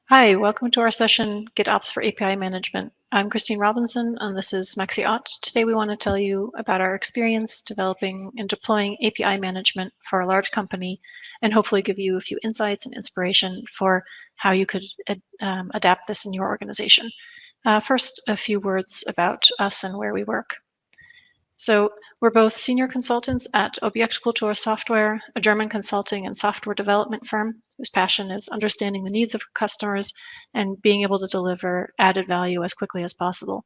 Hi, welcome to our session, GitOps for API Management. I'm Christine Robinson, and this is Maxi Ott. Today we want to tell you about our experience developing and deploying API management for a large company, and hopefully give you a few insights and inspiration for how you could adapt this in your organization. First, a few words about us and where we work. So we're both senior consultants at Objektkultur Software, a German consulting and software development firm whose passion is understanding the needs of customers and being able to deliver added value as quickly as possible.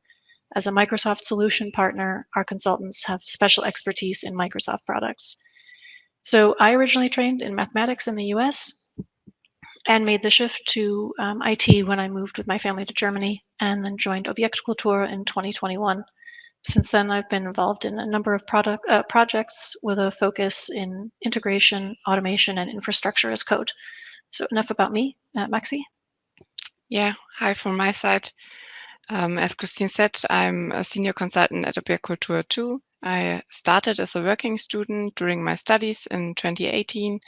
As a Microsoft solution partner, our consultants have special expertise in Microsoft products. So I originally trained in mathematics in the US and made the shift to IT when I moved with my family to Germany and then joined Objektkultur in 2021. Since then, I've been involved in a number of projects with a focus in integration, automation, and infrastructure as code. So enough about me, Maxi. Yeah, hi from my side. As Christine said, I'm a senior consultant at Objektkultur too. I started as a working student during my studies in 2018,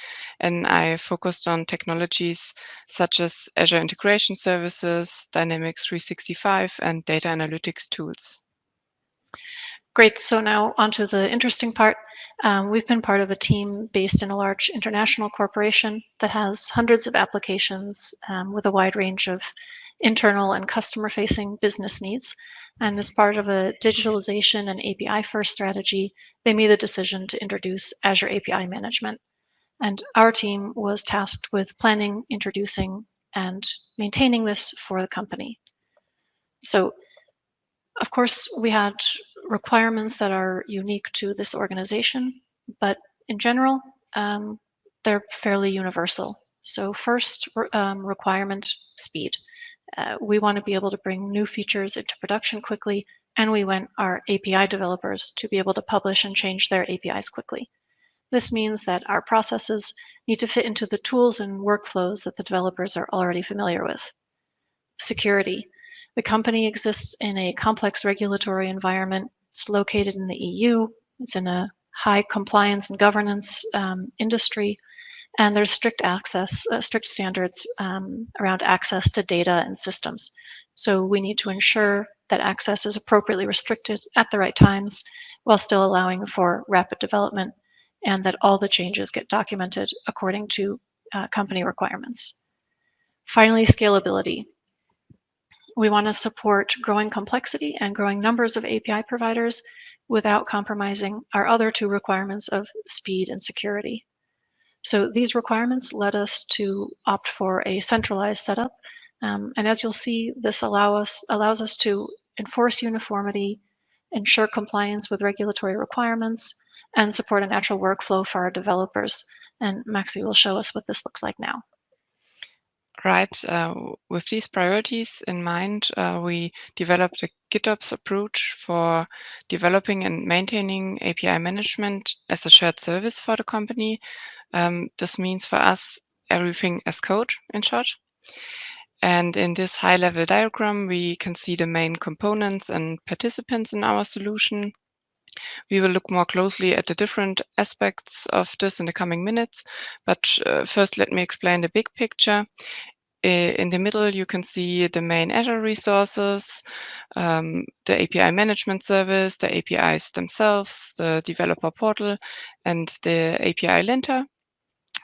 and I focused on technologies such as Azure Integration Services, Dynamics 365, and data analytics tools. Great. So now onto the interesting part. We've been part of a team based in a large international corporation that has hundreds of applications with a wide range of internal and customer-facing business needs. And as part of a digitalization and API-first strategy, they made the decision to introduce Azure API management. And our team was tasked with planning, introducing, and maintaining this for the company. So, of course, we had requirements that are unique to this organization, but in general, they're fairly universal. So, first requirement, speed. We want to be able to bring new features into production quickly, and we want our API developers to be able to publish and change their APIs quickly. This means that our processes need to fit into the tools and workflows that the developers are already familiar with. Security. The company exists in a complex regulatory environment. It's located in the EU. It's in a high compliance and governance industry, and there's strict standards around access to data and systems. So we need to ensure that access is appropriately restricted at the right times while still allowing for rapid development, and that all the changes get documented according to company requirements. Finally, scalability. We want to support growing complexity and growing numbers of API providers without compromising our other two requirements of speed and security. So these requirements led us to opt for a centralized setup. And as you'll see, this allows us to enforce uniformity, ensure compliance with regulatory requirements, and support a natural workflow for our developers. And Maxi will show us what this looks like now. Right. With these priorities in mind, we developed a GitOps approach for developing and maintaining API management as a shared service for the company. This means for us everything as code, in short. And in this high-level diagram, we can see the main components and participants in our solution. We will look more closely at the different aspects of this in the coming minutes, but first let me explain the big picture. In the middle, you can see the main Azure resources, the API management service, the APIs themselves, the developer portal, and the API linter.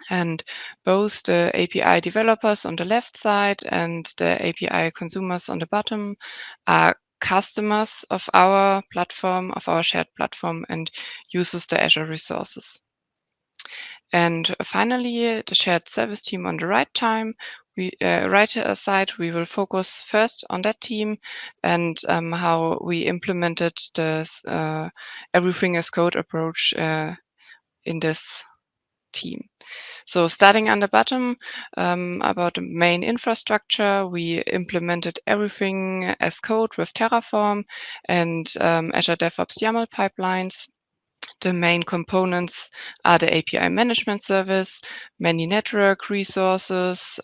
And both the API developers on the left side and the API consumers on the bottom are customers of our platform, of our shared platform, and uses the Azure resources. And finally, the shared service team on the right side, we will focus first on that team and how we implemented this everything as code approach in this team. So starting on the bottom, about the main infrastructure, we implemented everything as code with Terraform and Azure DevOps YAML pipelines. The main components are the API management service, many network resources,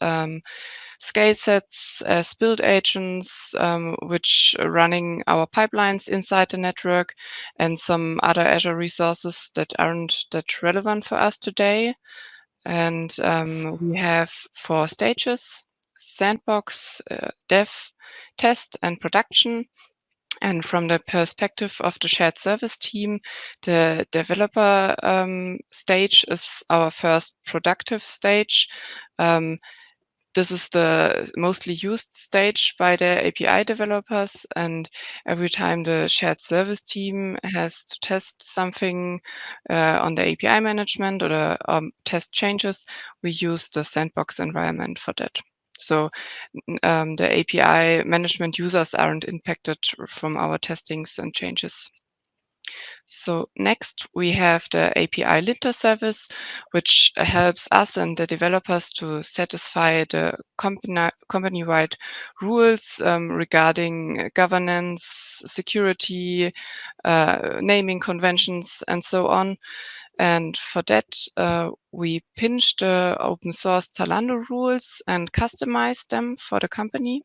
scale sets as build agents, which are running our pipelines inside the network, and some other Azure resources that aren't that relevant for us today. And we have 4 stages. sandbox, dev, test, and production. And from the perspective of the shared service team, the developer stage is our first productive stage. This is the mostly used stage by the API developers, and every time the shared service team has to test something on the API management or the test changes, we use the sandbox environment for that. So the API management users aren't impacted from our testings and changes. So next we have the API linter service, which helps us and the developers to satisfy the company-wide rules regarding governance, security, naming conventions, and so on. And for that, we pinch the open source Zalando rules and customize them for the company.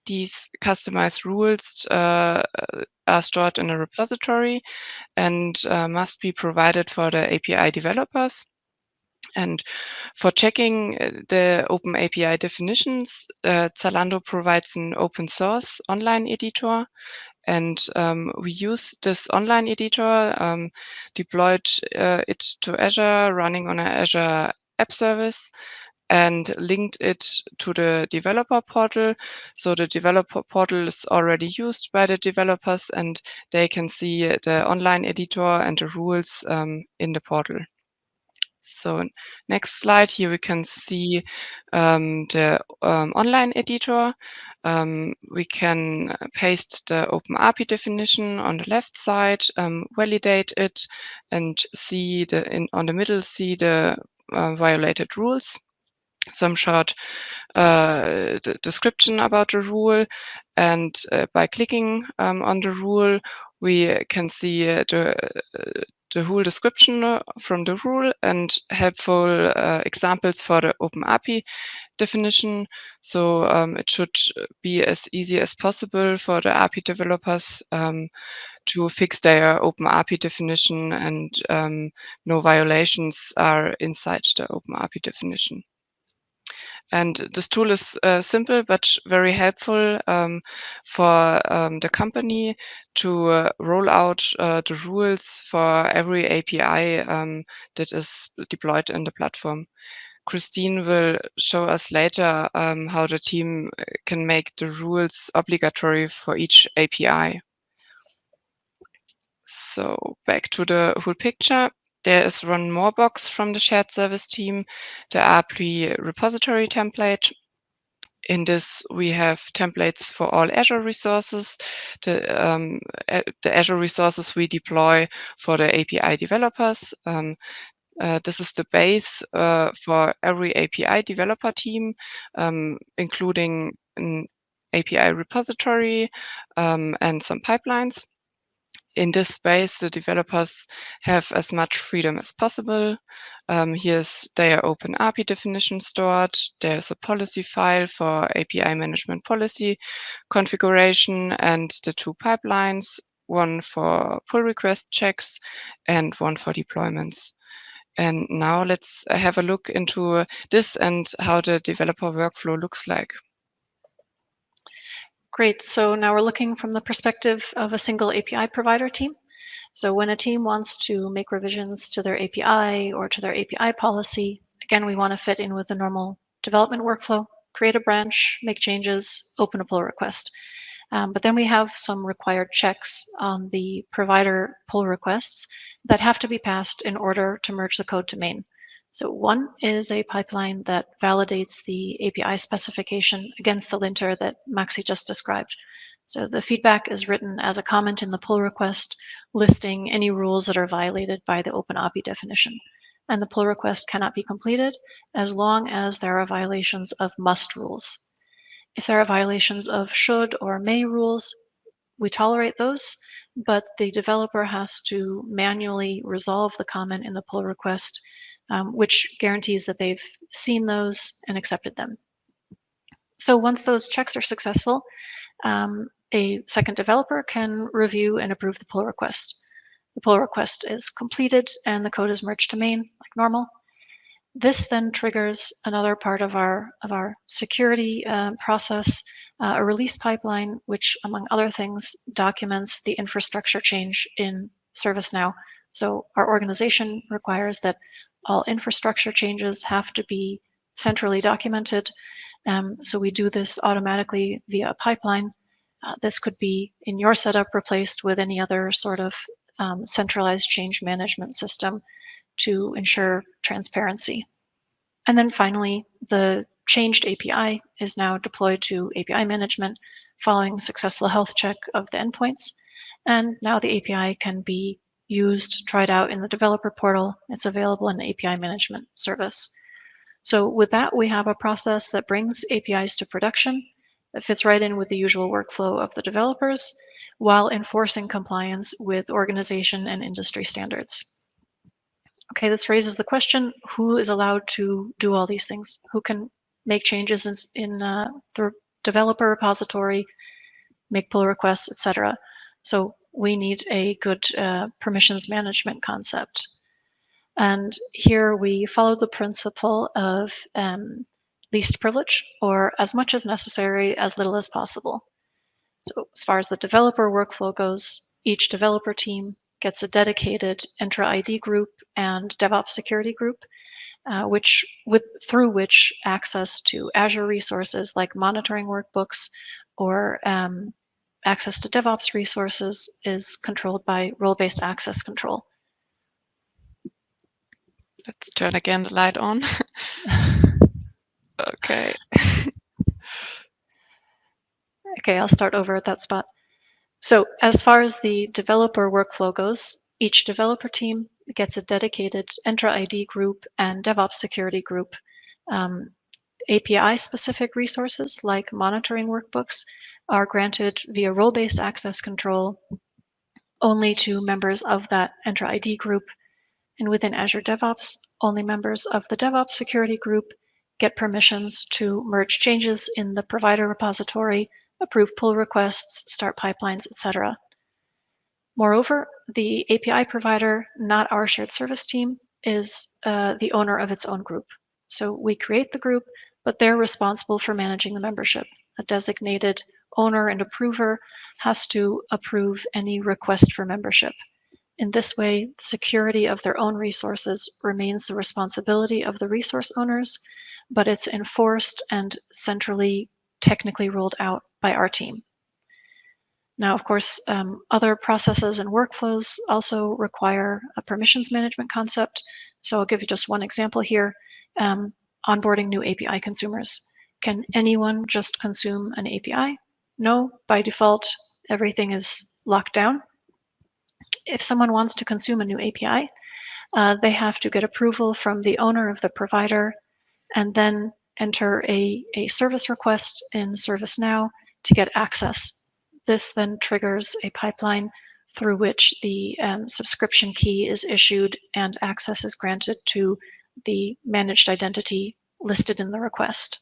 These customized rules are stored in a repository and must be provided for the API developers. And for checking the open API definitions, Zalando provides an open source online editor. And we use this online editor, deployed it to Azure, running on an Azure app service, and linked it to the developer portal. So the developer portal is already used by the developers, and they can see the online editor and the rules in the portal. So next slide, here we can see the online editor. We can paste the open API definition on the left side, validate it, and see on the middle, see the violated rules. Some short description about the rule, and by clicking on the rule, we can see the rule description from the rule and helpful examples for the open API definition. So it should be as easy as possible for the API developers to fix their open API definition, and no violations are inside the open API definition. And this tool is simple but very helpful for the company to roll out the rules for every API that is deployed in the platform. Christine will show us later how the team can make the rules obligatory for each API. So back to the whole picture. There is one more box from the shared service team, the API repository template. In this, we have templates for all Azure resources, the Azure resources we deploy for the API developers. This is the base for every API developer team, including an API repository and some pipelines. In this space, the developers have as much freedom as possible. Here's their open API definition stored. There's a policy file for API management policy configuration and the two pipelines, one for pull request checks and one for deployments. And now let's have a look into this and how the developer workflow looks like. Great. So now we're looking from the perspective of a single API provider team. So when a team wants to make revisions to their API or to their API policy, again, we want to fit in with the normal development workflow, create a branch, make changes, open a pull request. But then we have some required checks on the provider pull requests that have to be passed in order to merge the code to main. So one is a pipeline that validates the API specification against the linter that Maxi just described. So the feedback is written as a comment in the pull request, listing any rules that are violated by the open API definition. And the pull request cannot be completed as long as there are violations of must rules. If there are violations of should or may rules, we tolerate those, but the developer has to manually resolve the comment in the pull request, which guarantees that they've seen those and accepted them. So once those checks are successful, a second developer can review and approve the pull request. The pull request is completed and the code is merged to main like normal. This then triggers another part of our security process, a release pipeline, which, among other things, documents the infrastructure change in ServiceNow. So our organization requires that all infrastructure changes have to be centrally documented. So we do this automatically via a pipeline. This could be in your setup replaced with any other sort of centralized change management system to ensure transparency. And then finally, the changed API is now deployed to API management following successful health check of the endpoints. And now the API can be used, tried out in the developer portal. It's available in the API management service. So with that, we have a process that brings APIs to production that fits right in with the usual workflow of the developers while enforcing compliance with organization and industry standards. Okay, this raises the question, who is allowed to do all these things? Who can make changes in the developer repository, make pull requests, etc. So we need a good permissions management concept. And here we follow the principle of least privilege, or as much as necessary, as little as possible. So as far as the developer workflow goes, each developer team gets a dedicated Entra ID group and DevOps security group, through which access to Azure resources like monitoring workbooks or access to DevOps resources is controlled by role-based access control. Let's turn again the light on. Okay. Okay, I'll start over at that spot. So as far as the developer workflow goes, each developer team gets a dedicated Entra ID group and DevOps security group. API-specific resources like monitoring workbooks are granted via role-based access control only to members of that Entra ID group. And within Azure DevOps, only members of the DevOps security group get permissions to merge changes in the provider repository, approve pull requests, start pipelines, etc. Moreover, the API provider, not our shared service team, is the owner of its own group. So we create the group, but they're responsible for managing the membership. A designated owner and approver has to approve any request for membership. In this way, the security of their own resources remains the responsibility of the resource owners, but it's enforced and centrally technically rolled out by our team. Now, of course, other processes and workflows also require a permissions management concept. So I'll give you just one example here. Onboarding new API consumers. Can anyone just consume an API? No, by default, everything is locked down. If someone wants to consume a new API, they have to get approval from the owner of the provider and then enter a service request in ServiceNow to get access. This then triggers a pipeline through which the subscription key is issued and access is granted to the managed identity listed in the request.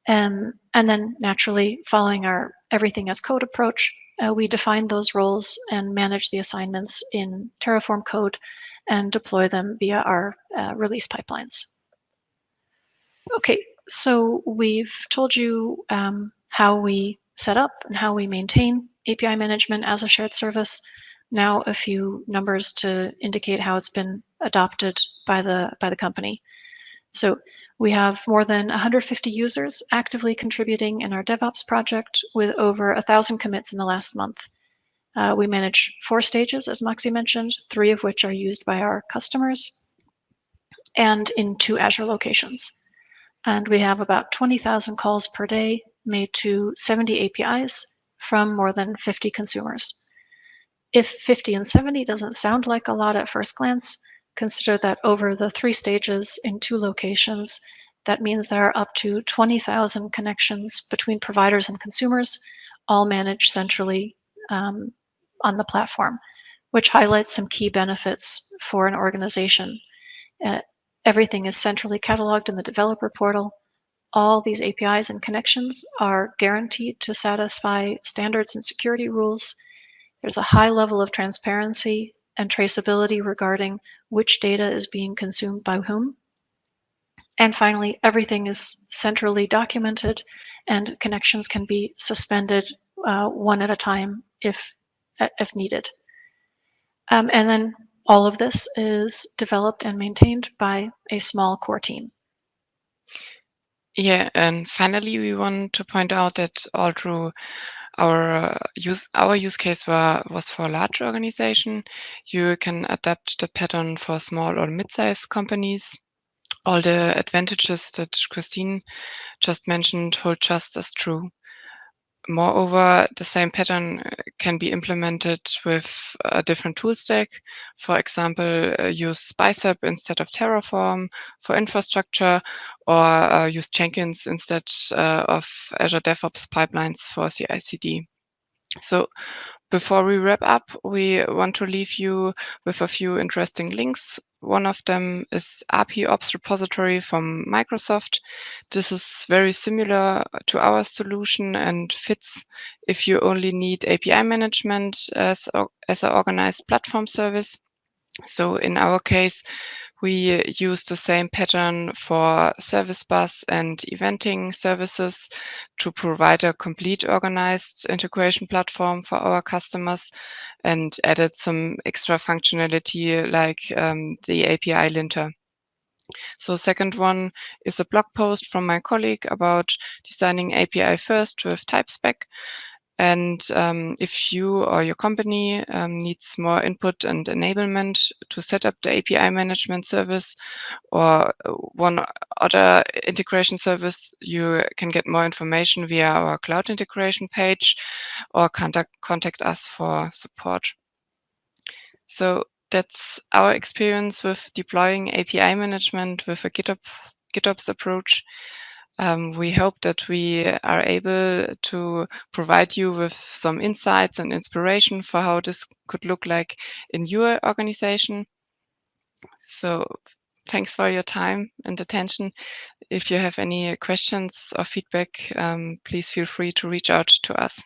And then naturally, following our everything as code approach, we define those roles and manage the assignments in Terraform code and deploy them via our release pipelines. Okay, so we've told you how we set up and how we maintain API management as a shared service. Now a few numbers to indicate how it's been adopted by the company. So we have more than 150 users actively contributing in our DevOps project with over 1,000 commits in the last month. We manage 4 stages, as Moxie mentioned, 3 of which are used by our customers, and in 2 Azure locations. And we have about 20,000 calls per day made to 70 APIs from more than 50 consumers. If 50 and 70 doesn't sound like a lot at first glance, consider that over the 3 stages in 2 locations, that means there are up to 20,000 connections between providers and consumers, all managed centrally on the platform, which highlights some key benefits for an organization. Everything is centrally cataloged in the developer portal. All these APIs and connections are guaranteed to satisfy standards and security rules. There's a high level of transparency and traceability regarding which data is being consumed by whom. And finally, everything is centrally documented and connections can be suspended one at a time if needed. And then all of this is developed and maintained by a small core team. Yeah, and finally, we want to point out that although our use case was for a large organization, you can adapt the pattern for small or mid-sized companies. All the advantages that Christine just mentioned hold just as true. Moreover, the same pattern can be implemented with a different tool stack. For example, use Bicep instead of Terraform for infrastructure, or use Jenkins instead of Azure DevOps pipelines for CI/CD. So before we wrap up, we want to leave you with a few interesting links. One of them is API Ops repository from Microsoft. This is very similar to our solution and fits if you only need API management as an organized platform service. So in our case, we use the same pattern for service bus and eventing services to provide a complete organized integration platform for our customers, and added some extra functionality like the API linter. So second one is a blog post from my colleague about designing API first with TypeSpec. And if you or your company needs more input and enablement to set up the API management service or one other integration service, you can get more information via our cloud integration page or contact us for support. So that's our experience with deploying API management with a GitOps approach. We hope that we are able to provide you with some insights and inspiration for how this could look like in your organization. So thanks for your time and attention. If you have any questions or feedback, please feel free to reach out to us.